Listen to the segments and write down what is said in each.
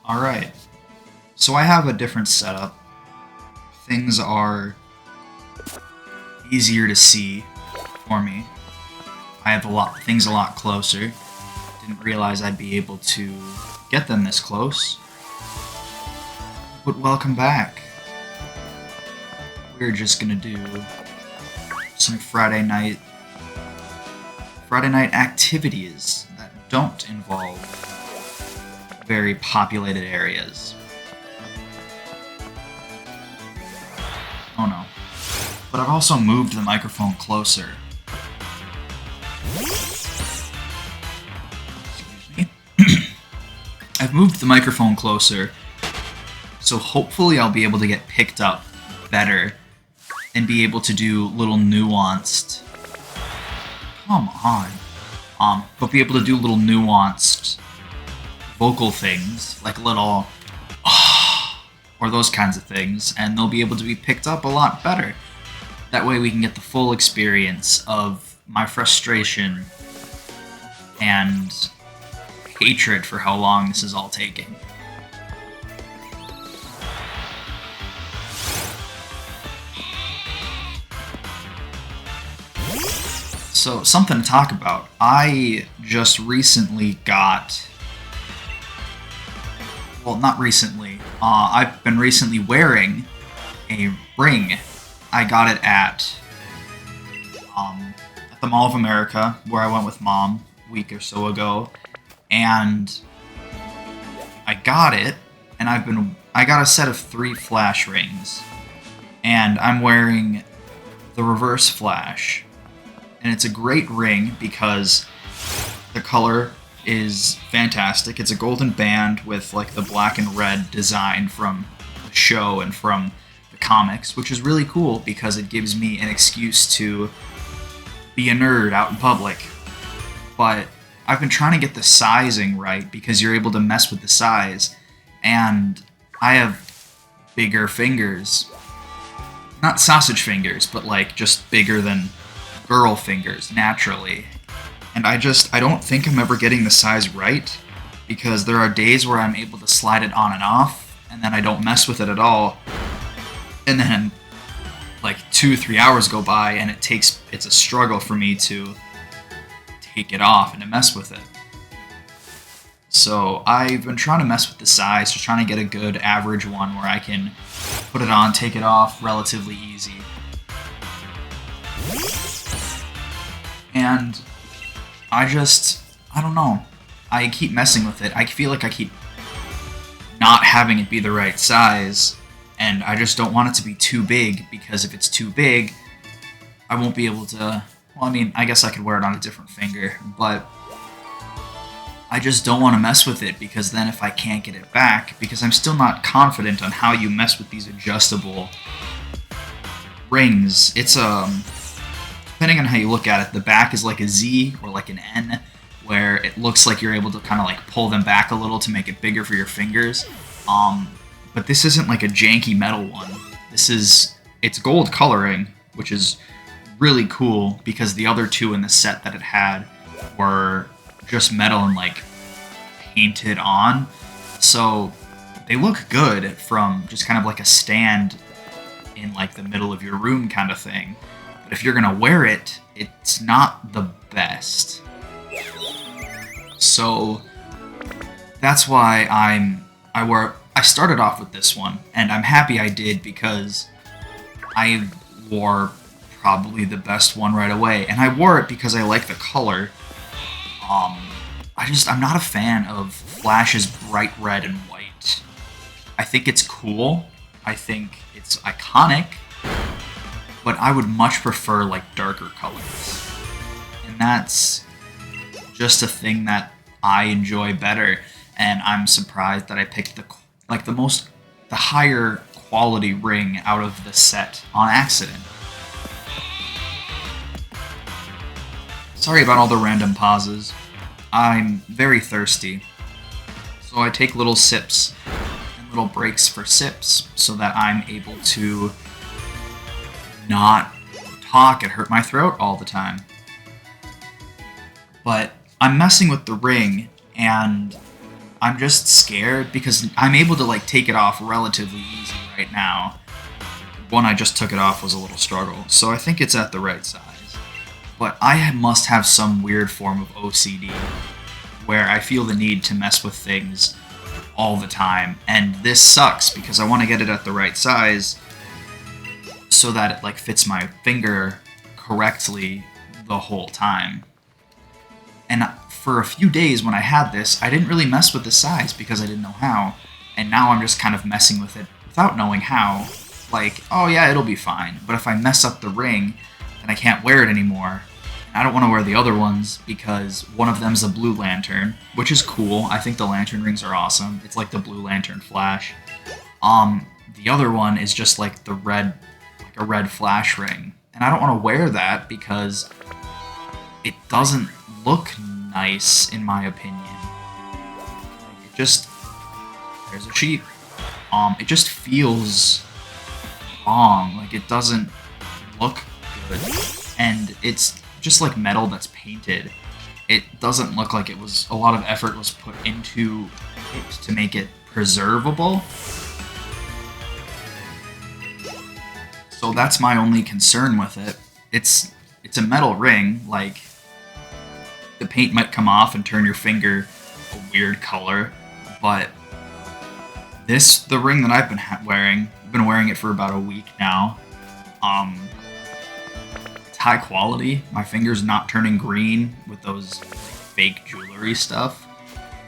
Alright, so I have a different setup. Things are easier to see for me. I have things a lot closer. Didn't realize I'd be able to get them this close. But welcome back. We're just gonna do some Friday night activities that don't involve very populated areas. Oh no. But I've also moved the microphone closer. Excuse me. I've moved the microphone closer, so hopefully I'll be able to get picked up better and be able to do little nuanced... Come on. But be able to do little nuanced vocal things, like little or those kinds of things, and they'll be able to be picked up a lot better. That way we can get the full experience of my frustration and hatred for how long this is all taking. So, something to talk about. I just recently got... Well, not recently. I've been recently wearing a ring. I got it at the Mall of America, where I went with Mom a week or so ago. And I got it, and I got a set of 3 flash rings. And I'm wearing the reverse flash. And it's a great ring because the color is fantastic. It's a golden band with like the black and red design from the show and from the comics, which is really cool because it gives me an excuse to be a nerd out in public. But I've been trying to get the sizing right because you're able to mess with the size, and I have bigger fingers. Not sausage fingers, but like just bigger than girl fingers naturally. And I don't think I'm ever getting the size right, because there are days where I'm able to slide it on and off, and then I don't mess with it at all. And then like 2-3 hours go by, and it's a struggle for me to take it off and to mess with it. So I've been trying to mess with the size, just trying to get a good average one where I can put it on, take it off relatively easy. And I don't know. I keep messing with it. I feel like I keep not having it be the right size, and I just don't want it to be too big, because if it's too big, I won't be able to... Well, I mean, I guess I could wear it on a different finger, but I just don't want to mess with it, because then if I can't get it back, because I'm still not confident on how you mess with these adjustable rings. It's, depending on how you look at it, the back is like a Z or like an N, where it looks like you're able to kind of like pull them back a little to make it bigger for your fingers. But this isn't like a janky metal one. It's gold coloring, which is really cool because the other 2 in the set that it had were just metal and like painted on. So they look good from just kind of like a stand in like the middle of your room kind of thing. But if you're gonna wear it, it's not the best. So that's why I started off with this one, and I'm happy I did, because I wore probably the best one right away, and I wore it because I like the color. I'm not a fan of Flash's bright red and white. I think it's cool. I think it's iconic. But I would much prefer like darker colors. And that's just a thing that I enjoy better, and I'm surprised that I picked the higher quality ring out of the set on accident. Sorry about all the random pauses. I'm very thirsty, so I take little sips and little breaks for sips so that I'm able to not talk and hurt my throat all the time. But I'm messing with the ring, and I'm just scared because I'm able to like take it off relatively easy right now. When I just took it off was a little struggle, so I think it's at the right size. But I must have some weird form of OCD where I feel the need to mess with things all the time, and this sucks because I want to get it at the right size so that it like fits my finger correctly the whole time. And for a few days when I had this, I didn't really mess with the size because I didn't know how, and now I'm just kind of messing with it without knowing how. Like, oh yeah, it'll be fine, but if I mess up the ring, then I can't wear it anymore. I don't want to wear the other ones because one of them's a blue lantern, which is cool. I think the lantern rings are awesome. It's like the blue lantern flash. The other one is just like the red, like a red flash ring. And I don't want to wear that because it doesn't look nice in my opinion. It just, there's a sheep. It just feels wrong. Like it doesn't look good. And it's just like metal that's painted. It doesn't look like it was a lot of effort was put into it to make it preservable. So that's my only concern with it. It's a metal ring, like the paint might come off and turn your finger a weird color, but the ring that I've been wearing, I've been wearing it for about a week now. High quality. My finger's not turning green with those fake jewelry stuff,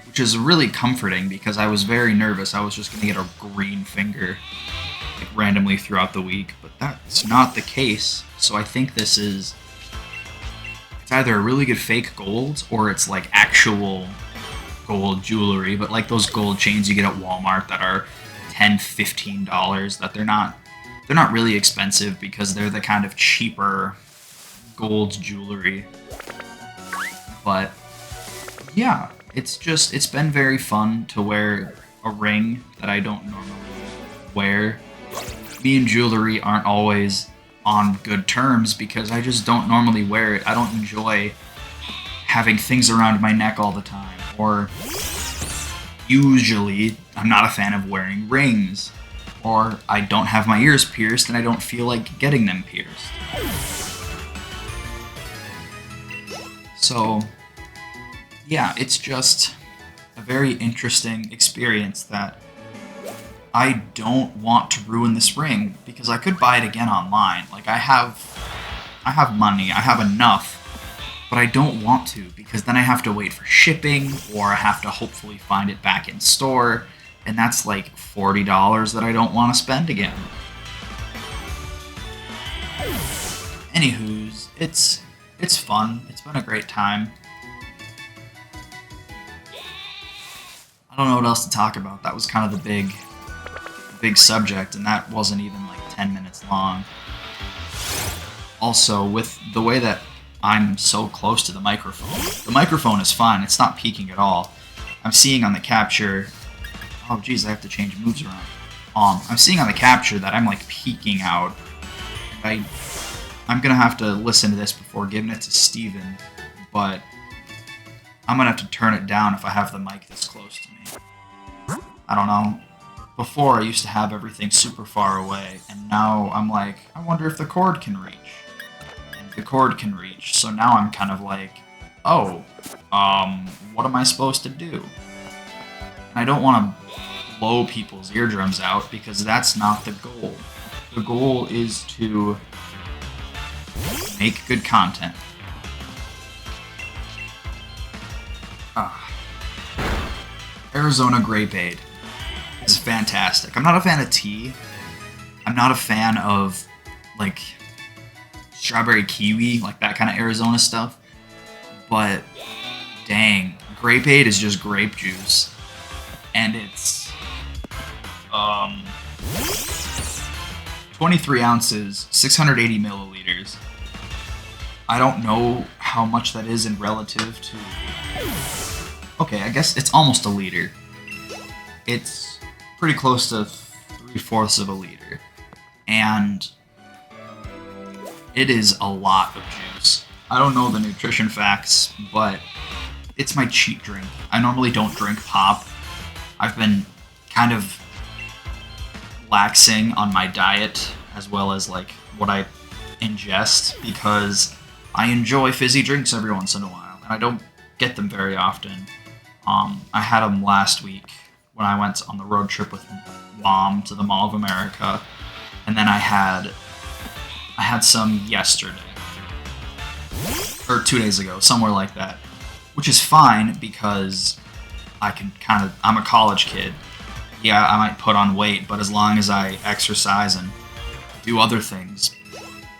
which is really comforting because I was very nervous I was just going to get a green finger like randomly throughout the week, but that's not the case. So I think it's either a really good fake gold or it's like actual gold jewelry, but like those gold chains you get at Walmart that are $10, $15, that they're not really expensive because they're the kind of cheaper gold jewelry. But yeah, it's been very fun to wear a ring that I don't normally wear. Me and jewelry aren't always on good terms because I just don't normally wear it. I don't enjoy having things around my neck all the time, or usually I'm not a fan of wearing rings, or I don't have my ears pierced and I don't feel like getting them pierced. So, yeah, it's just a very interesting experience that I don't want to ruin this ring because I could buy it again online. Like I have money, I have enough, but I don't want to because then I have to wait for shipping or I have to hopefully find it back in store, and that's like $40 that I don't want to spend again. Anywho's, it's fun. It's been a great time. I don't know what else to talk about. That was kind of the big subject, and that wasn't even like 10 minutes long. Also, with the way that I'm so close to the microphone is fine. It's not peaking at all. I'm seeing on the capture... Oh, geez, I have to change moves around. I'm seeing on the capture that I'm like peeking out. I'm gonna have to listen to this before giving it to Steven, but I'm gonna have to turn it down if I have the mic this close to me. I don't know. Before I used to have everything super far away, and now I'm like, I wonder if the cord can reach. And the cord can reach, so now I'm kind of like, oh, what am I supposed to do? And I don't want to blow people's eardrums out because that's not the goal. The goal is to make good content. Arizona Grapeade is fantastic. I'm not a fan of tea. I'm not a fan of like strawberry kiwi, like that kind of Arizona stuff. But dang, Grapeade is just grape juice. And it's 23 ounces, 680 milliliters. I don't know how much that is in relative to... Okay, I guess it's almost a liter. It's pretty close to 3/4 of a liter. And it is a lot of juice. I don't know the nutrition facts, but it's my cheat drink. I normally don't drink pop I've been kind of laxing on my diet as well as like what I ingest because I enjoy fizzy drinks every once in a while, and I don't get them very often. I had them last week when I went on the road trip with Mom to the Mall of America, and then I had some yesterday, or 2 days ago, somewhere like that, which is fine because I'm a college kid. Yeah, I might put on weight, but as long as I exercise and do other things,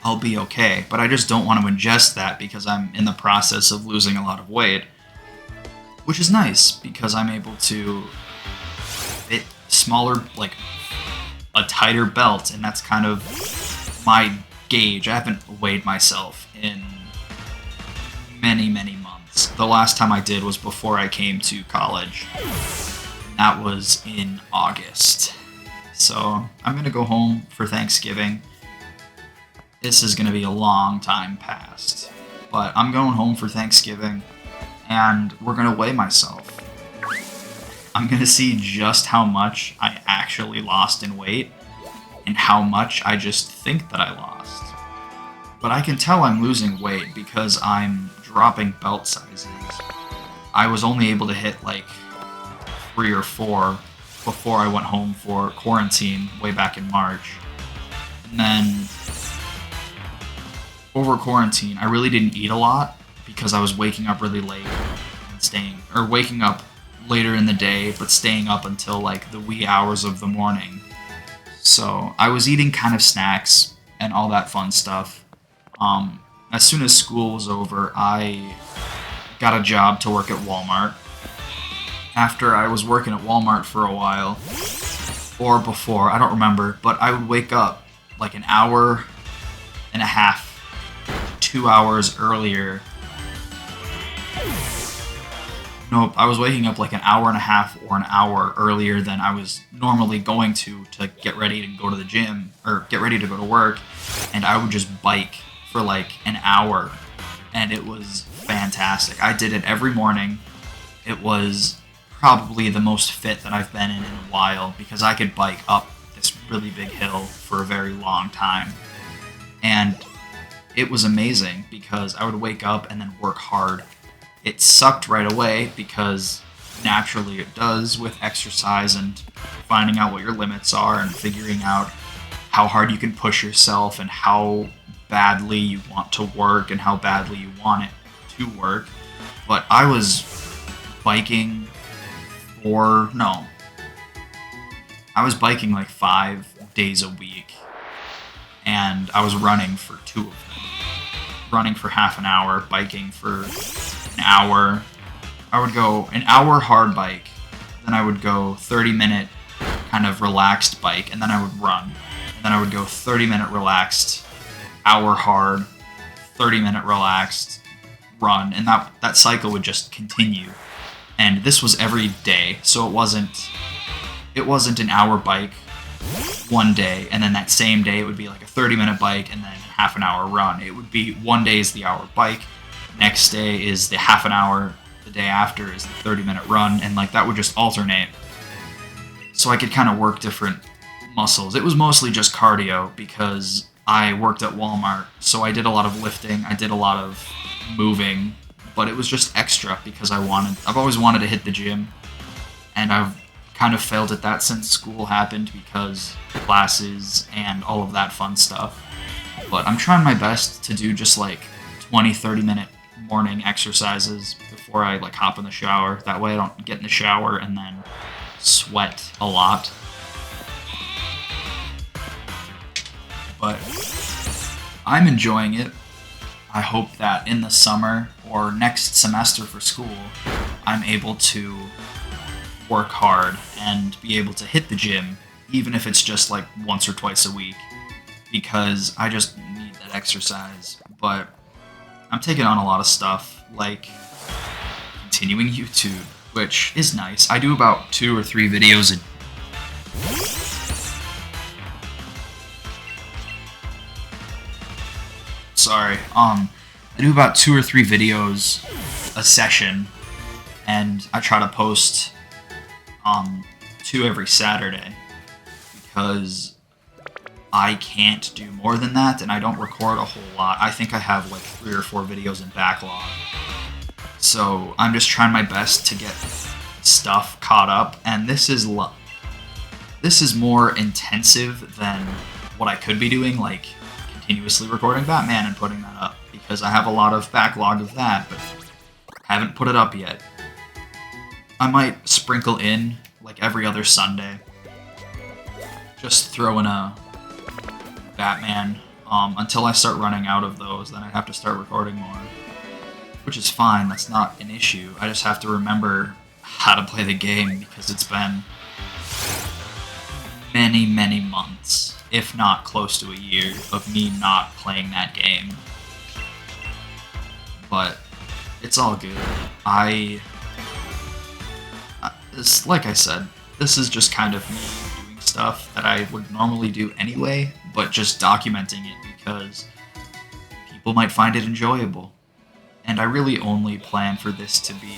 I'll be okay. But I just don't want to ingest that because I'm in the process of losing a lot of weight, which is nice because I'm able to fit smaller, like a tighter belt, and that's kind of my gauge. I haven't weighed myself in many, many months. The last time I did was before I came to college. That was in August. So I'm going to go home for Thanksgiving. This is going to be a long time past. But I'm going home for Thanksgiving, and we're going to weigh myself. I'm going to see just how much I actually lost in weight and how much I just think that I lost. But I can tell I'm losing weight because I'm dropping belt sizes. I was only able to hit like 3 or 4 before I went home for quarantine way back in March. And then over quarantine, I really didn't eat a lot because I was waking up really late and waking up later in the day, but staying up until like the wee hours of the morning. So I was eating kind of snacks and all that fun stuff. As soon as school was over, I got a job to work at Walmart. After I was working at Walmart for a while, or before, I don't remember, but I would wake up like an hour and a half, 2 hours earlier. Nope, I was waking up like an hour and a half or an hour earlier than I was normally going to get ready to go to the gym, or get ready to go to work, and I would just bike for like an hour, and it was fantastic. I did it every morning. It was probably the most fit that I've been in a while because I could bike up this really big hill for a very long time. And it was amazing because I would wake up and then work hard. It sucked right away because naturally it does with exercise and finding out what your limits are and figuring out how hard you can push yourself and how badly you want to work and how badly you want it to work. But I was biking I was biking like 5 days a week, and I was running for 2 of them. Running for half an hour, biking for an hour. I would go an hour hard bike, then I would go 30-minute kind of relaxed bike, and then I would run. And then I would go 30-minute relaxed, hour hard, 30-minute relaxed, run, and that cycle would just continue. And this was every day, so it wasn't an hour bike one day, and then that same day it would be like a 30-minute bike and then half an hour run. It would be one day is the hour bike, next day is the half an hour, the day after is the 30-minute run, and like that would just alternate. So I could kind of work different muscles. It was mostly just cardio because I worked at Walmart, so I did a lot of lifting, I did a lot of moving, but it was just extra because I've always wanted to hit the gym, and I've kind of failed at that since school happened because classes and all of that fun stuff. But I'm trying my best to do just like 20-30 minute morning exercises before I like hop in the shower. That way I don't get in the shower and then sweat a lot. But I'm enjoying it. I hope that in the summer or next semester for school, I'm able to work hard and be able to hit the gym, even if it's just like once or twice a week, because I just need that exercise. But I'm taking on a lot of stuff, like continuing YouTube, which is nice. I do about 2 or 3 videos a I do about 2 or 3 videos a session, and I try to post 2 every Saturday, because I can't do more than that, and I don't record a whole lot. I think I have like 3 or 4 videos in backlog. So I'm just trying my best to get stuff caught up, and this is more intensive than what I could be doing, like continuously recording Batman and putting that up, because I have a lot of backlog of that, but haven't put it up yet. I might sprinkle in like every other Sunday, just throw in a Batman until I start running out of those. Then I have to start recording more, which is fine. That's not an issue. I just have to remember how to play the game, because it's been many months, if not close to a year, of me not playing that game. But it's all good. Like I said, this is just kind of me doing stuff that I would normally do anyway, but just documenting it because people might find it enjoyable. And I really only plan for this to be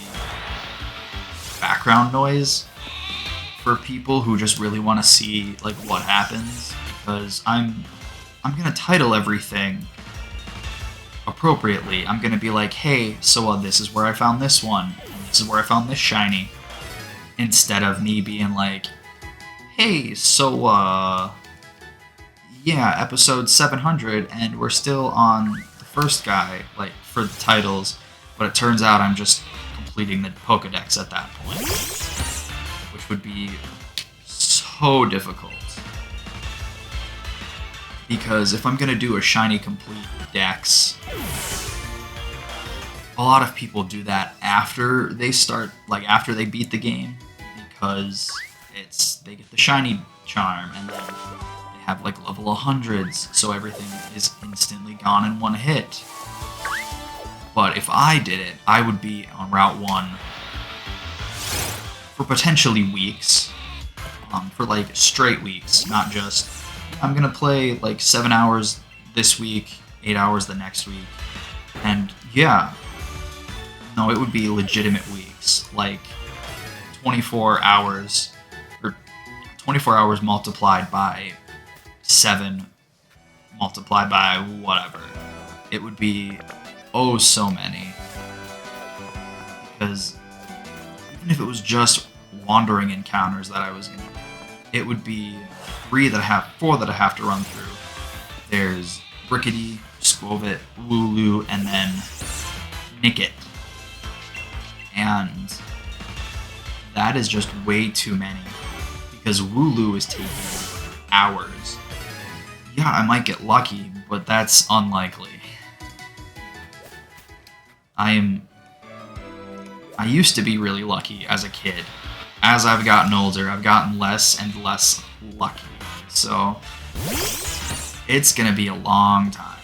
background noise for people who just really want to see like what happens, because I'm gonna title everything appropriately. I'm gonna be like, hey, so this is where I found this one, and this is where I found this shiny, instead of me being like, hey, so yeah, episode 700, and we're still on the first guy, like, for the titles, but it turns out I'm just completing the Pokedex at that point, which would be so difficult. Because if I'm gonna do a shiny complete dex, a lot of people do that after they start, like after they beat the game, because they get the shiny charm, and then they have like level 100s, so everything is instantly gone in one hit. But if I did it, I would be on Route 1 for potentially weeks, for like straight weeks, not just, I'm gonna play like 7 hours this week, 8 hours the next week, and yeah, no, it would be legitimate weeks, like 24 hours, or 24 hours multiplied by 7, multiplied by whatever. It would be oh so many, because even if it was just wandering encounters that I was gonna do, it would be 4 that I have to run through. There's Brickety, Skwovet, Wooloo, and then Nickit. And that is just way too many, because Wooloo is taking hours. Yeah, I might get lucky, but that's unlikely. I used to be really lucky as a kid. As I've gotten older, I've gotten less and less lucky. So it's gonna be a long time.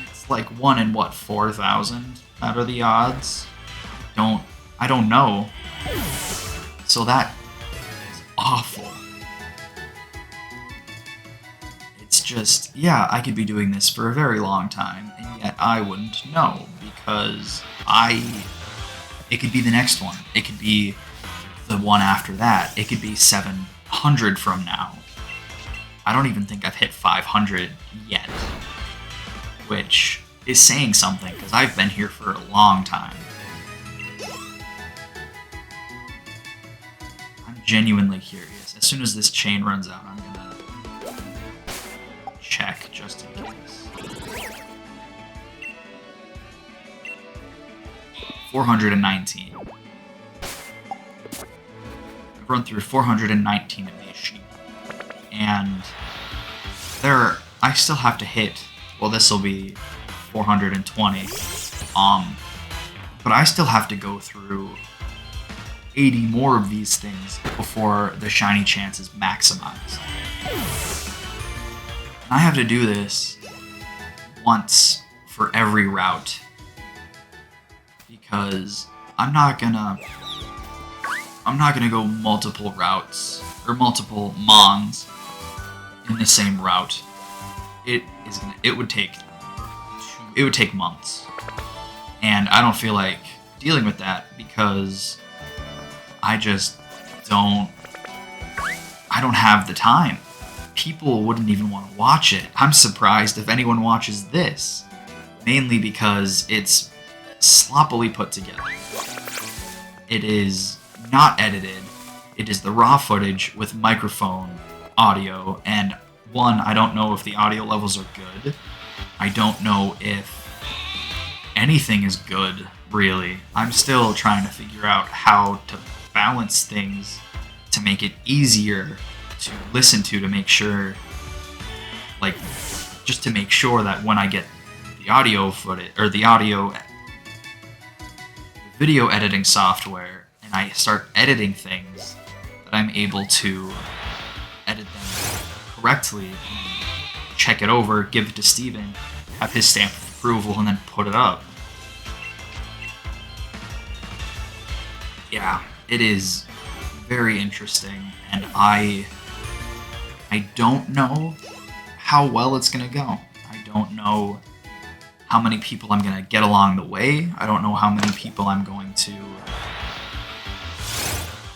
It's like 1 in 4,000 out of the odds. I don't know. So that is awful. It's just, yeah, I could be doing this for a very long time, and yet I wouldn't know, because it could be the next one. It could be the one after that. It could be 700 from now. I don't even think I've hit 500 yet, which is saying something, because I've been here for a long time. I'm genuinely curious. As soon as this chain runs out, I'm gonna check just in case. 419. I've run through 419 of these sheep, and I still have to hit, well, this will be 420, but I still have to go through 80 more of these things before the shiny chance is maximized. I have to do this once for every route, because I'm not gonna go multiple routes or multiple mons in the same route. It would take months, and I don't feel like dealing with that, because I just don't I don't have the time. People wouldn't even want to watch it. I'm surprised if anyone watches this. Mainly because it's sloppily put together. It is not edited. It is the raw footage with microphone audio, and one, I don't know if the audio levels are good. I don't know if anything is good, really. I'm still trying to figure out how to balance things to make it easier to listen to make sure, like, just to make sure that when I get the audio footage, or the video editing software, and I start editing things, that I'm able to edit them correctly, check it over, give it to Steven, have his stamp of approval, and then put it up. Yeah, it is very interesting, and I don't know how well it's gonna go. I don't know how many people I'm gonna get along the way. I don't know how many people I'm going to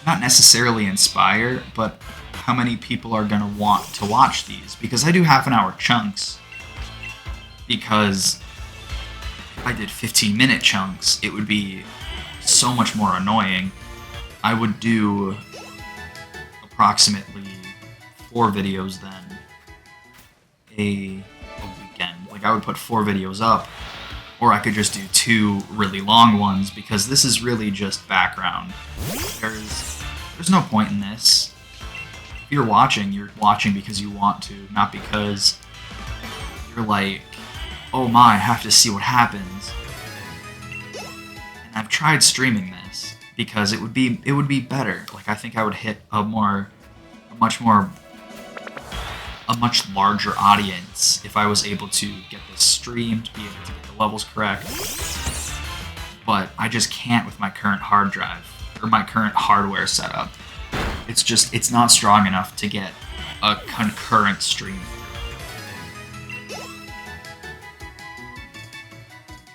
not necessarily inspire, but how many people are gonna want to watch these, because I do half-an-hour chunks. Because if I did 15-minute chunks, it would be so much more annoying. I would do approximately 4 videos then a weekend. Like, I would put 4 videos up, or I could just do 2 really long ones, because this is really just background. There's no point in this. If you're watching because you want to, not because you're like, oh my, I have to see what happens. And I've tried streaming this because it would be better. Like, I think I would hit a much larger audience if I was able to get this streamed, be able to get the levels correct. But I just can't with my current hard drive, or my current hardware setup. It's not strong enough to get a concurrent stream.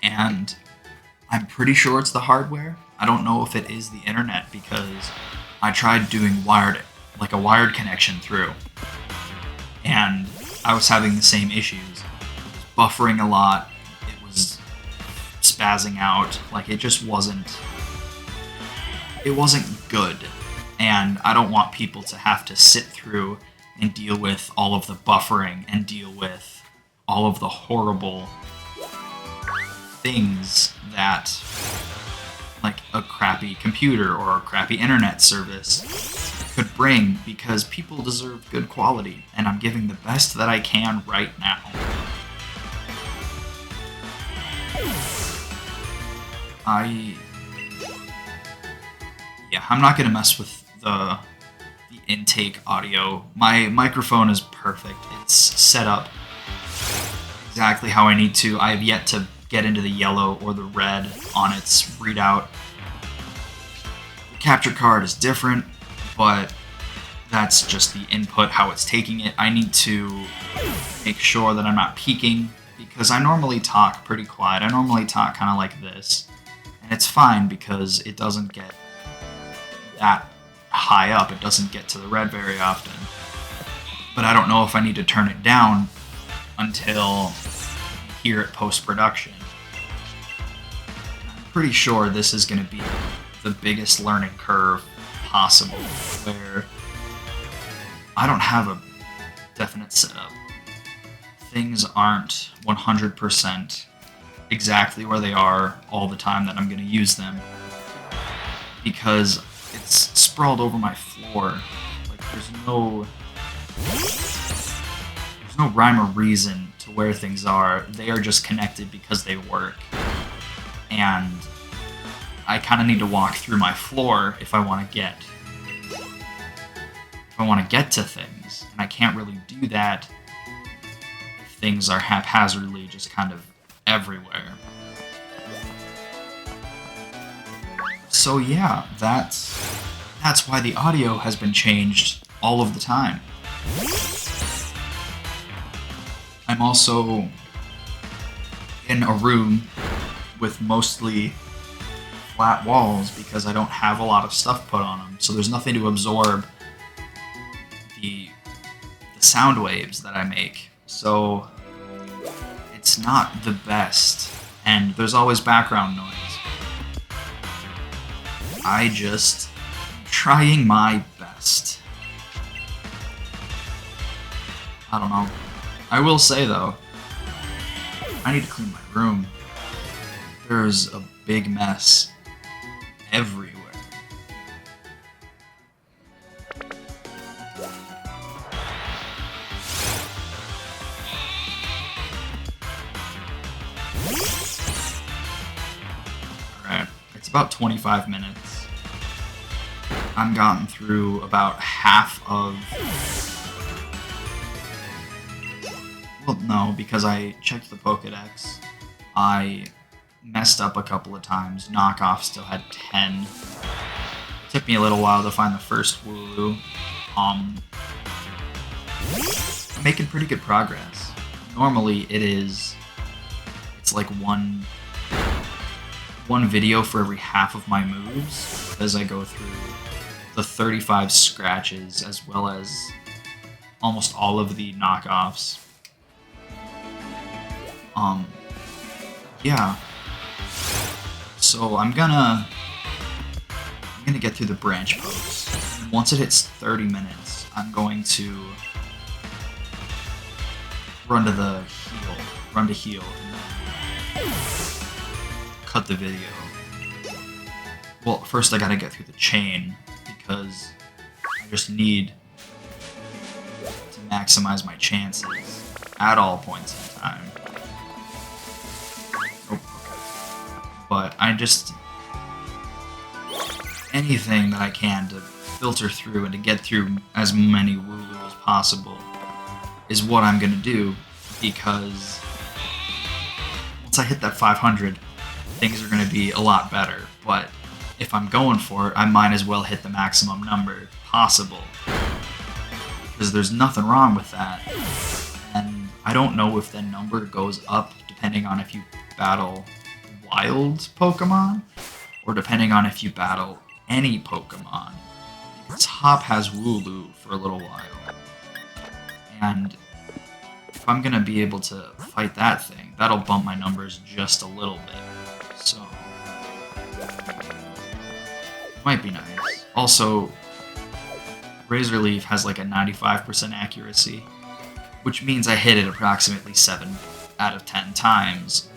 And I'm pretty sure it's the hardware. I don't know if it is the internet, because I tried doing a wired connection through, and I was having the same issues. It was buffering a lot. It was spazzing out. Like, it just wasn't good. And I don't want people to have to sit through and deal with all of the buffering and deal with all of the horrible things that, like, a crappy computer or a crappy internet service could bring, because people deserve good quality, and I'm giving the best that I can right now. I'm not gonna mess with the intake audio. My microphone is perfect. It's set up exactly how I need to. I have yet to get into the yellow or the red on its readout. The capture card is different, but that's just the input, how it's taking it. I need to make sure that I'm not peaking, because I normally talk pretty quiet. I normally talk kind of like this, and it's fine because it doesn't get that high up. It doesn't get to the red very often. But I don't know if I need to turn it down until here at post-production. I'm pretty sure this is going to be the biggest learning curve possible, where I don't have a definite setup. Things aren't 100% exactly where they are all the time that I'm going to use them, because it's sprawled over my floor. Like, there's no rhyme or reason to where things are. They are just connected because they work. And I kind of need to walk through my floor if I want to get to things. And I can't really do that if things are haphazardly just kind of everywhere. So yeah, that's why the audio has been changed all of the time. I'm also in a room with mostly flat walls because I don't have a lot of stuff put on them, so there's nothing to absorb the sound waves that I make. So it's not the best, and there's always background noise. I just am trying my best. I don't know. I will say though, I need to clean my room. There's a big mess everywhere. Alright, it's about 25 minutes. I've gotten through about half of... Well, no, because I checked the Pokedex. I messed up a couple of times. Knockoff still had 10. It took me a little while to find the first Wooloo. I'm making pretty good progress. Normally it's like one video for every half of my moves as I go through the 35 scratches as well as almost all of the knockoffs. Yeah. So I'm gonna get through the branch post. And once it hits 30 minutes, I'm going to run to heal, and then cut the video. Well, first I gotta get through the chain, because I just need to maximize my chances at all points in time. But anything that I can to filter through and to get through as many Wooloo as possible is what I'm gonna do, because once I hit that 500, things are gonna be a lot better. But if I'm going for it, I might as well hit the maximum number possible, because there's nothing wrong with that. And I don't know if the number goes up depending on if you battle wild Pokemon, or depending on if you battle any Pokemon. Because Hop has Wooloo for a little while, and if I'm gonna be able to fight that thing, that'll bump my numbers just a little bit, so might be nice. Also, Razor Leaf has like a 95% accuracy, which means I hit it approximately 7 out of 10 times.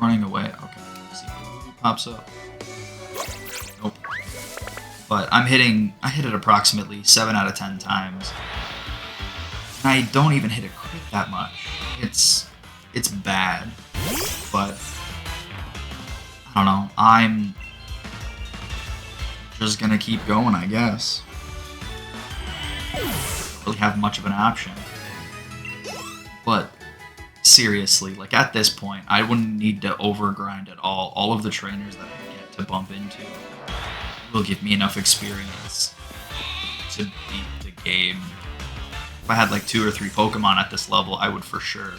Running away. Okay. Let's see if it pops up. Nope. But I hit it approximately 7 out of 10 times. And I don't even hit a crit that much. It's bad. But I don't know. I'm just gonna keep going, I guess. Don't really have much of an option. But seriously, like at this point, I wouldn't need to overgrind at all. All of the trainers that I get to bump into will give me enough experience to beat the game. If I had like 2 or 3 Pokemon at this level, I would for sure.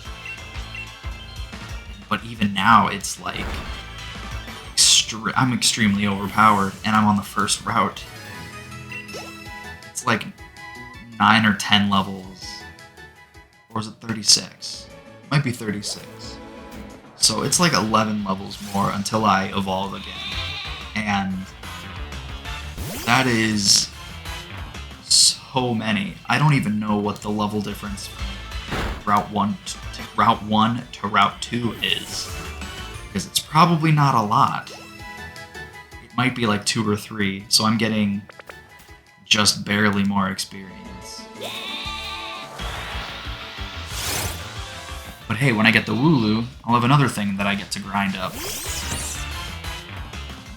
But even now, it's like I'm extremely overpowered, and I'm on the first route. It's like 9 or 10 levels, or is it 36? Might be 36. So it's like 11 levels more until I evolve again. And that is so many. I don't even know what the level difference from Route 1 to Route 2 is. Because it's probably not a lot. It might be like 2 or 3, so I'm getting just barely more experience. But hey, when I get the Wooloo, I'll have another thing that I get to grind up.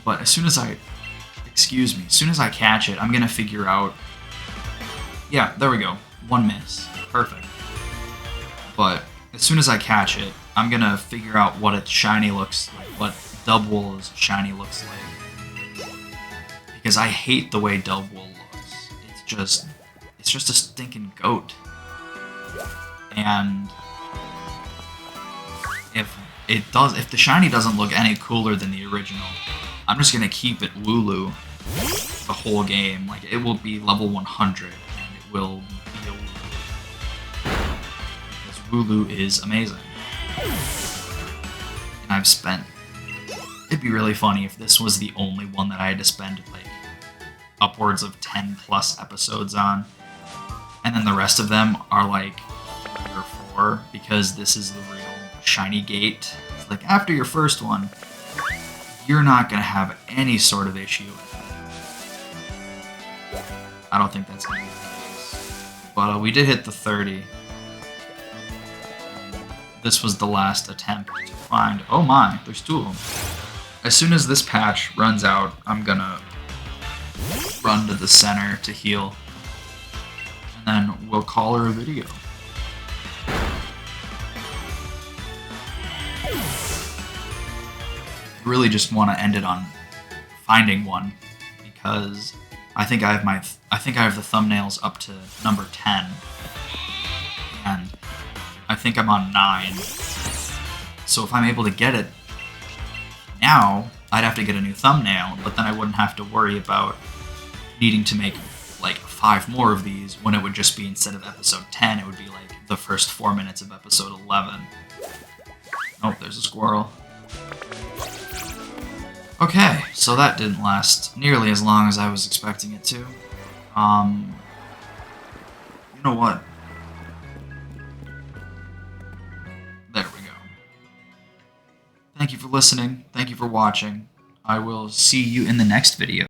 But as soon as I catch it, I'm gonna figure out... Yeah, there we go. 1 miss. Perfect. But as soon as I catch it, I'm gonna figure out what its shiny looks like, what Dubwool's shiny looks like. Because I hate the way Dubwool looks. It's just a stinking goat. And if the shiny doesn't look any cooler than the original, I'm just gonna keep it Wooloo the whole game. Like, it will be level 100, and it will be a Wooloo. Because Wooloo is amazing. And I've spent... It'd be really funny if this was the only one that I had to spend, like, upwards of 10 plus episodes on. And then the rest of them are, like, 3 or 4, because this is the real shiny gate. It's like, after your first one, you're not going to have any sort of issue. I don't think that's going to be the case. But we did hit the 30. This was the last attempt to find... Oh my, there's 2 of them. As soon as this patch runs out, I'm going to run to the center to heal. And then we'll call her a video. I really just want to end it on finding one, because I think I have the thumbnails up to number 10, and I think I'm on 9. So if I'm able to get it now, I'd have to get a new thumbnail, but then I wouldn't have to worry about needing to make like 5 more of these, when it would just be, instead of episode 10, it would be like the first 4 minutes of episode 11. Oh, there's a squirrel. Okay, so that didn't last nearly as long as I was expecting it to. You know what? There we go. Thank you for listening. Thank you for watching. I will see you in the next video.